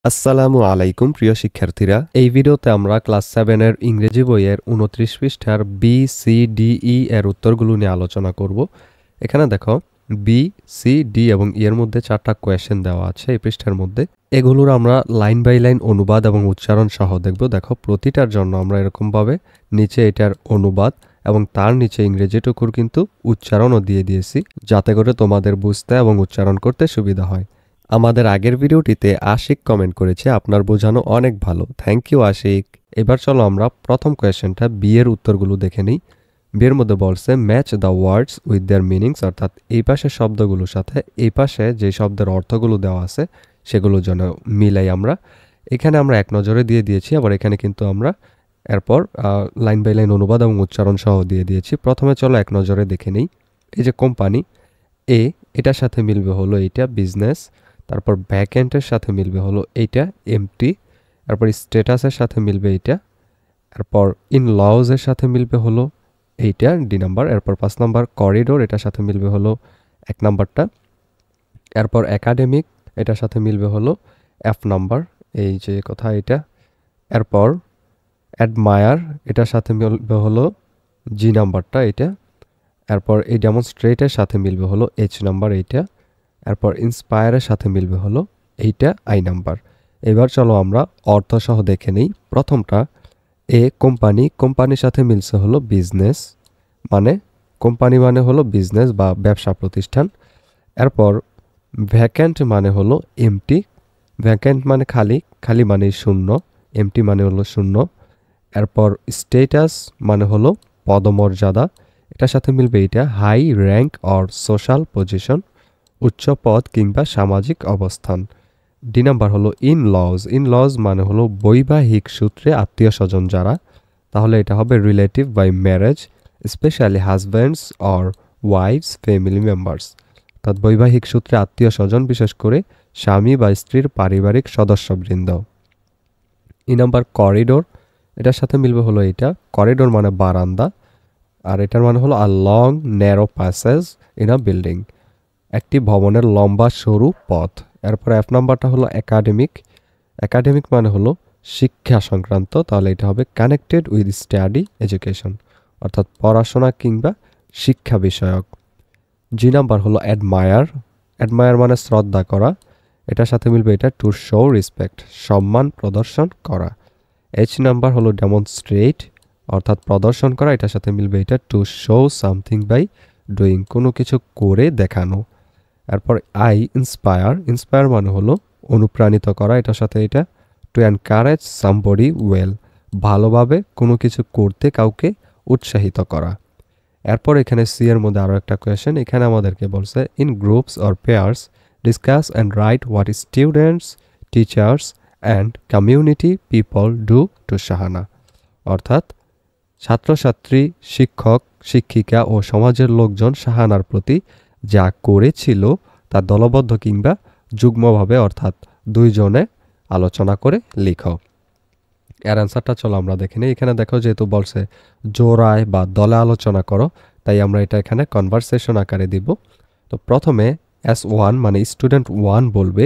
আসসালামু আলাইকুম প্রিয় শিক্ষার্থীরা, এই ভিডিওতে আমরা ক্লাস 7 এর ইংরেজি বইয়ের 29 পৃষ্ঠার বি সি ডি ই এর উত্তরগুলো নিয়ে আলোচনা করব। এখানে দেখো বি সি ডি এবং ই এর মধ্যে 4টা কোয়েশ্চেন দেওয়া আছে এই পৃষ্ঠার মধ্যে। এগুলোর আমরা লাইন বাই লাইন অনুবাদ এবং উচ্চারণ সহ দেখব। দেখো প্রতিটার জন্য আমরা এরকমভাবে নিচে এটার অনুবাদ এবং তার নিচে ইংরেজিটুকুর কিন্তু উচ্চারণও দিয়ে দিয়েছি, যাতে করে তোমাদের বুঝতে এবং উচ্চারণ করতে সুবিধা হয়। আমাদের আগের ভিডিওটিতে আশিক কমেন্ট করেছে, আপনার বোঝানো অনেক ভালো, থ্যাংক ইউ আশিক। এবার চলো আমরা প্রথম কোয়েশ্চেনটা বি এর উত্তরগুলো দেখে নিই। বি এর মধ্যে বলছে match the words with their meanings, অর্থাৎ এই পাশে শব্দগুলোর সাথে এই পাশে যে শব্দের অর্থগুলো দেওয়া আছে সেগুলোর জন্য মিলাই আমরা। এখানে আমরা এক নজরে দিয়ে দিয়েছি, আবার এখানে কিন্তু আমরা এরপর লাইন বাই লাইন অনুবাদ এবং উচ্চারণ সহ দিয়ে দিয়েছি। প্রথমে চলো এক নজরে দেখে নিই। এই যে কোম্পানি এ, এটার সাথে মিলবে হলো এইটা বিজনেস, তারপর ব্যাকএন্ডের সাথে মিলবে হলো এইটা এমটি, তারপর স্ট্যাটাসের সাথে মিলবে এইটা, এরপর ইন লজের সাথে মিলবে হলো এইটা ডি নাম্বার, এরপর 5 নাম্বার করিডোর, এটার সাথে মিলবে হলো 1 নাম্বারটা, এরপর একাডেমিক এটার সাথে মিলবে হলো এফ নাম্বার, এই যে কথা এটা, এরপর অ্যাডমায়ার এটার সাথে মিলবে হলো জি নাম্বারটা এটা, এরপর এই ডেমনস্ট্রেটের সাথে মিলবে হলো এইচ নাম্বার এইটা, এরপর ইন্সপায়ারের সাথে মিলবে হলো এইটা আই নাম্বার। এবার চলো আমরা অর্থ সহ দেখে নিই। প্রথমটা এ কোম্পানি, কোম্পানির সাথে মিলছে হলো বিজনেস, মানে কোম্পানি মানে হলো বিজনেস বা ব্যবসা প্রতিষ্ঠান। এরপর ভ্যাকেন্ট মানে হলো এমটি, ভ্যাকেন্ট মানে খালি, খালি মানে শূন্য, এমটি মানে হলো শূন্য। এরপর স্টেটাস মানে হলো পদমর্যাদা, এটার সাথে মিলবে এটা high rank or social position, উচ্চ পদ কিংবা সামাজিক অবস্থান। ডি নাম্বার হলো ইন লজ, ইন লজ মানে হলো বৈবাহিক সূত্রে আত্মীয় স্বজন যারা, তাহলে এটা হবে relative by marriage, specially husbands or wives family members, অর্থাৎ বৈবাহিক সূত্রে আত্মীয় স্বজন, বিশেষ করে স্বামী বা স্ত্রীর পারিবারিক সদস্যবৃন্দ। ই নাম্বার করিডোর, এটার সাথে মিলবে হলো এটা করিডোর মানে বারান্দা, আর এটার মানে হলো a long narrow passage in a building, একটি ভবনের লম্বা সরু পথ। এরপর এফ নাম্বারটা হলো একাডেমিক, একাডেমিক মানে হলো শিক্ষা সংক্রান্ত, তাহলে এটা হবে কানেক্টেড উইথ স্টাডি এডুকেশন, অর্থাৎ পড়াশোনা কিংবা শিক্ষা বিষয়ক। জি নাম্বার হলো অ্যাডমায়ার, অ্যাডমায়ার মানে শ্রদ্ধা করা, এটার সাথে মিলবে এটা টু শো রেসপেক্ট, সম্মান প্রদর্শন করা। এইচ নাম্বার হলো ডেমনস্ট্রেট, অর্থাৎ প্রদর্শন করা, এটার সাথে মিলবে এটা to show something by doing, কোনো কিছু করে দেখানো। এরপর আই ইন্সপায়ার, ইন্সপায়ার মানে হলো অনুপ্রাণিত করা, এটার সাথে এটা টু এনকারেজ সামবডি ওয়েল, ভালোভাবে কোনো কিছু করতে কাউকে উৎসাহিত করা। এরপর এখানে সি এর মধ্যে আরও একটা কোয়েশ্চেন, এখানে আমাদেরকে বলছে in groups or pairs discuss and right what students teachers and community people do two Shahana, অর্থাৎ ছাত্রছাত্রী, শিক্ষক, শিক্ষিকা ও সমাজের লোকজন শাহানার প্রতি যা করেছিল তা দলবদ্ধ কিংবা যুগ্মভাবে, অর্থাৎ দুইজনে আলোচনা করে লিখো। এর অ্যান্সারটা চলো আমরা দেখে নিই। এখানে দেখো যেহেতু বলছে জোড়ায় বা দলে আলোচনা করো, তাই আমরা এটা এখানে কনভারসেশন আকারে দিব। তো প্রথমে S1 মানে স্টুডেন্ট 1 বলবে,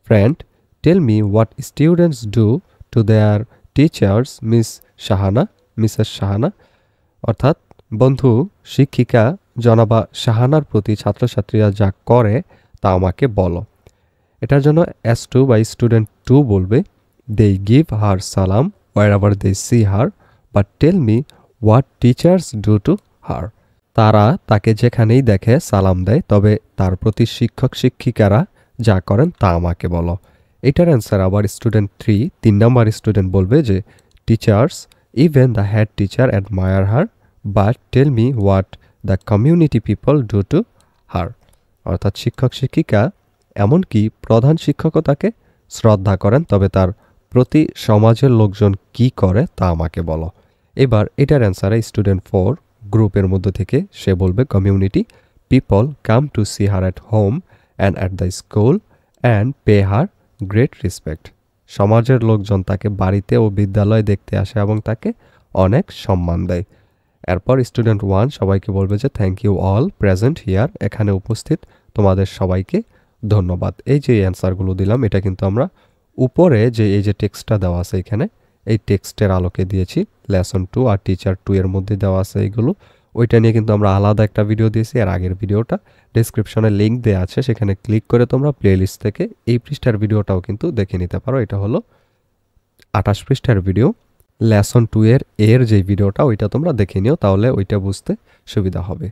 friend tell me what students do to their teachers miss Shahana, Mrs Shahana, অর্থাৎ বন্ধু শিক্ষিকা জনাবা শাহানার প্রতি ছাত্রছাত্রীরা যা করে তা আমাকে বলো। এটার জন্য S2 বা স্টুডেন্ট 2 বলবে দে গিভ হার সালাম wherever they see her but tell me what teachers do to her, তারা তাকে যেখানেই দেখে সালাম দেয়, তবে তার প্রতি শিক্ষক শিক্ষিকারা যা করেন তা আমাকে বলো। এটার অ্যান্সার আবার স্টুডেন্ট 3 নম্বর স্টুডেন্ট বলবে যে teachers even the head teacher admire her but tell me what the community people do to her, অর্থাৎ শিক্ষক শিক্ষিকা এমনকি প্রধান শিক্ষকও তাকে শ্রদ্ধা করেন, তবে তার প্রতি সমাজের লোকজন কি করে তা আমাকে বলো। এবার এটার অ্যান্সারে স্টুডেন্ট 4 গ্রুপের মধ্যে থেকে সে বলবে community people come to see her at home and at the school and pay her great respect, সমাজের লোকজন তাকে বাড়িতে ও বিদ্যালয়ে দেখতে আসে এবং তাকে অনেক সম্মান দেয়। এরপর স্টুডেন্ট 1 সবাইকে বলবে যে thank you all present here, এখানে উপস্থিত তোমাদের সবাইকে ধন্যবাদ। এই যে অ্যান্সারগুলো দিলাম এটা কিন্তু আমরা উপরে যে এই যে টেক্সটটা দেওয়া আছে এখানে, এই টেক্সটের আলোকে দিয়েছি। লেসন 2 আর টিচার 2 এর মধ্যে দেওয়া আছে এইগুলো। ওইটা নিয়ে কিন্তু আমরা আলাদা একটা ভিডিও দিয়েছি, আর আগের ভিডিওটা ডেসক্রিপশনে লিঙ্ক দেওয়া আছে, সেখানে ক্লিক করে তোমরা প্লেলিস্ট থেকে এই পৃষ্ঠার ভিডিওটাও কিন্তু দেখে নিতে পারো। এটা হলো 28 পৃষ্ঠার ভিডিও। লেসন 2 এর যে ভিডিওটা ওইটা তোমরা দেখে নিও, তাহলে ওইটা বুঝতে সুবিধা হবে।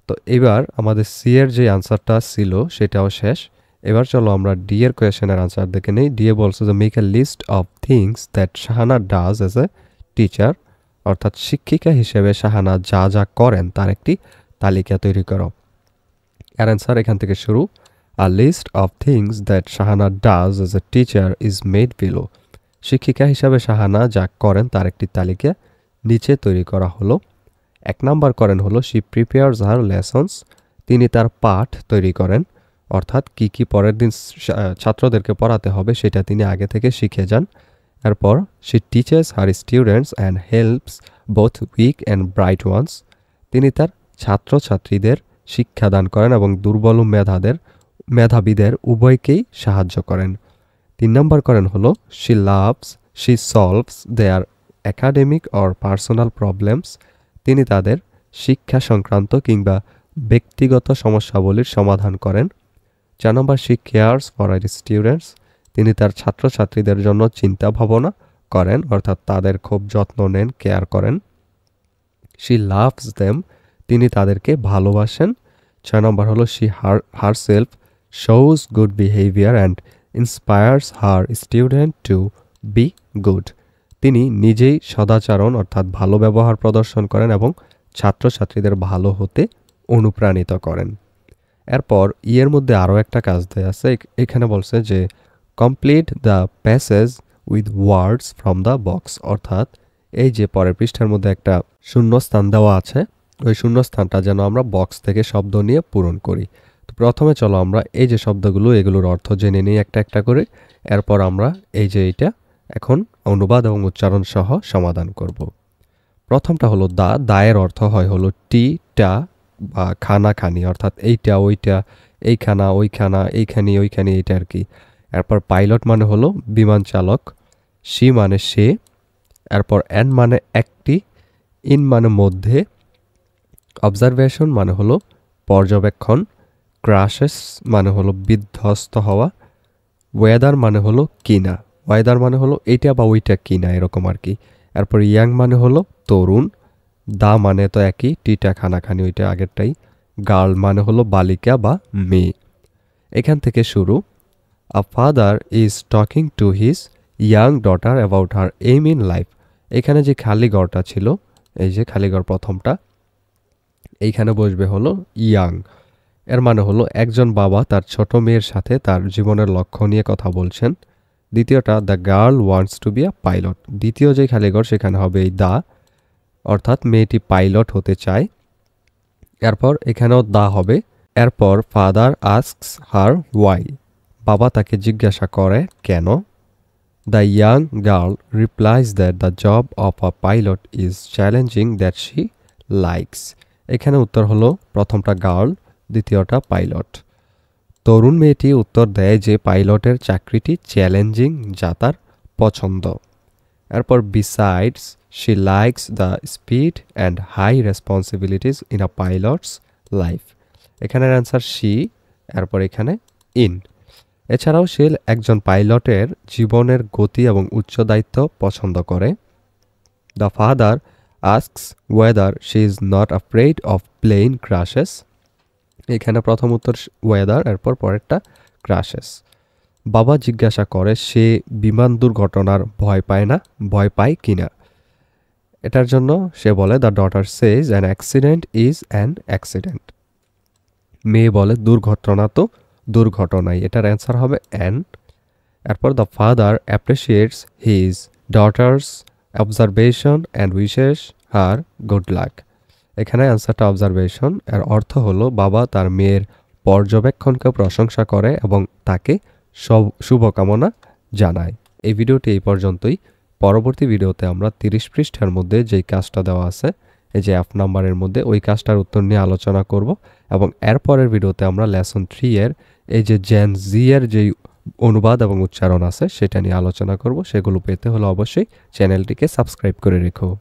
তো এবার আমাদের সি এর যে আনসারটা ছিল সেটাও শেষ। এবার চলো আমরা ডি এর কোয়েশনের আনসার দেখে নেই। ডি এ বলছে যে make a list of things that Shahana does as a teacher, অর্থাৎ শিক্ষিকা হিসেবে শাহানা যা যা করেন তার একটি তালিকা তৈরি করো। এর অ্যান্সার এখান থেকে শুরু। A list of things that Shahana does as a teacher is made below. শিক্ষিকা হিসাবে শাহানা যা করেন তার একটি তালিকা নিচে তৈরি করা হলো। 1 নাম্বার করেন হলো শি প্রিপেয়ার্স হার লেসন্স, তিনি তার পাঠ তৈরি করেন, অর্থাৎ কি কি পরের দিন ছাত্রদেরকে পড়াতে হবে সেটা তিনি আগে থেকে শিখে যান। এরপর she teaches her students and helps both weak and bright ones, তিনি তার ছাত্রছাত্রীদের শিক্ষাদান করেন এবং দুর্বল ও মেধাবীদের উভয়কেই সাহায্য করেন। 3 নাম্বার করেন হলো she solves their academic or personal problems, তিনি তাদের শিক্ষা সংক্রান্ত কিংবা ব্যক্তিগত সমস্যাবলীর সমাধান করেন। 4 নম্বর she cares for our students, তিনি তার ছাত্রছাত্রীদের জন্য চিন্তা ভাবনা করেন, অর্থাৎ তাদের খুব যত্ন নেন, কেয়ার করেন। শি লাভস দেম, তিনি তাদেরকে ভালোবাসেন। 6 নম্বর হলো she herself shows good behaviour and inspires her student to be good, তিনি নিজেই সদাচরণ অর্থাৎ ভালো ব্যবহার প্রদর্শন করেন এবং ছাত্রছাত্রীদের ভালো হতে অনুপ্রাণিত করেন। এরপর এর মধ্যে আরও একটা কাজ দেয়া আছে, এখানে বলছে যে complete the passage with words from the box, অর্থাৎ এই যে পরের পৃষ্ঠার মধ্যে একটা শূন্যস্থান দেওয়া আছে, ওই শূন্যস্থানটা যেন আমরা বক্স থেকে শব্দ নিয়ে পূরণ করি। তো প্রথমে চলো আমরা এই যে শব্দগুলো এগুলোর অর্থ জেনে নিই একটা একটা করে। এরপর আমরা এই যে এইটা এখন অনুবাদ এবং উচ্চারণ সহ সমাধান করব। প্রথমটা হলো দায়ের অর্থ হয় হলো টা বা খানা খানি, অর্থাৎ এইটা ওইটা, এইখানা ওইখানা, এইখানি ওইখানি, এইটা আর কি। এরপর পাইলট মানে হলো বিমান চালক, সি মানে সে, এরপর এন মানে একটি, ইন মানে মধ্যে, অবজারভেশন মানে হলো পর্যবেক্ষণ, ক্রাশেস মানে হলো বিধ্বস্ত হওয়া, ওয়েদার মানে হলো কিনা, ওয়েদার মানে হলো এইটা বা ওইটা কিনা এরকম আর কি। এরপর ইয়াং মানে হলো তরুণ, দা মানে তো একই, টিটা খানাখানি ওইটা আগেরটাই, গার্ল মানে হলো বালিকা বা মেয়ে। এখান থেকে শুরু। আ father is talking to his young daughter about her aim in life, এখানে যে খালি ঘরটা ছিল, এই যে খালি ঘর প্রথমটা, এইখানে বসবে হলো ইয়াং, এর মানে হলো একজন বাবা তার ছোট মেয়ের সাথে তার জীবনের লক্ষ্য নিয়ে কথা বলছেন। দ্বিতীয়টা the girl wants to be a pilot, দ্বিতীয় যে খালিঘর সেখানে হবে এই অর্থাৎ মেয়েটি পাইলট হতে চায়। এরপর এখানেও হবে। এরপর ফাদার আস্কস হার ওয়াই, বাবা তাকে জিজ্ঞাসা করে কেন। The young girl replies that the job of a pilot is challenging that she likes, এখানে উত্তর হলো প্রথমটা গার্ল, দ্বিতীয়টা পাইলট। তরুণ মেয়েটি উত্তর দেয় যে পাইলটের চাকরিটি চ্যালেঞ্জিং, যা তার পছন্দ। এরপর besides she likes the speed and high responsibilities in a pilot's life, এখানের অ্যান্সার শি, এরপর এখানে ইন। এছাড়াও সে একজন পাইলটের জীবনের গতি এবং উচ্চ দায়িত্ব পছন্দ করে। The father asks whether she is not afraid of plane crashes, এখানে প্রথম উত্তর ওয়েদার, এরপর পরেরটা ক্রাশেস। বাবা জিজ্ঞাসা করে সে বিমান দুর্ঘটনার ভয় পায় কিনা, এটার জন্য সে বলে the daughter Sage an accident is an accident, মেয়ে বলে দুর্ঘটনা তো দুর্ঘটনাই, এটার অ্যান্সার হবে অ্যান। এরপর the father appreciates his daughters observation and wishes her good luck, এখানে অ্যান্সারটা অবজারভেশন, এর অর্থ হলো বাবা তার মেয়ের পর্যবেক্ষণকে প্রশংসা করে এবং তাকে শুভকামনা জানায়। এই ভিডিওটি এই পর্যন্তই। পরবর্তী ভিডিওতে আমরা 30 পৃষ্ঠার মধ্যে যেই কাজটা দেওয়া আছে, এই যে F নাম্বারের মধ্যে, ওই কাজটার উত্তর নিয়ে আলোচনা করব এবং এরপরের ভিডিওতে আমরা লেসন 3 এর এই যে জেন জি এর যেই অনুবাদ এবং উচ্চারণ আছে সেটা নিয়ে আলোচনা করব। সেগুলো পেতে হলে অবশ্যই চ্যানেলটিকে সাবস্ক্রাইব করে রেখো।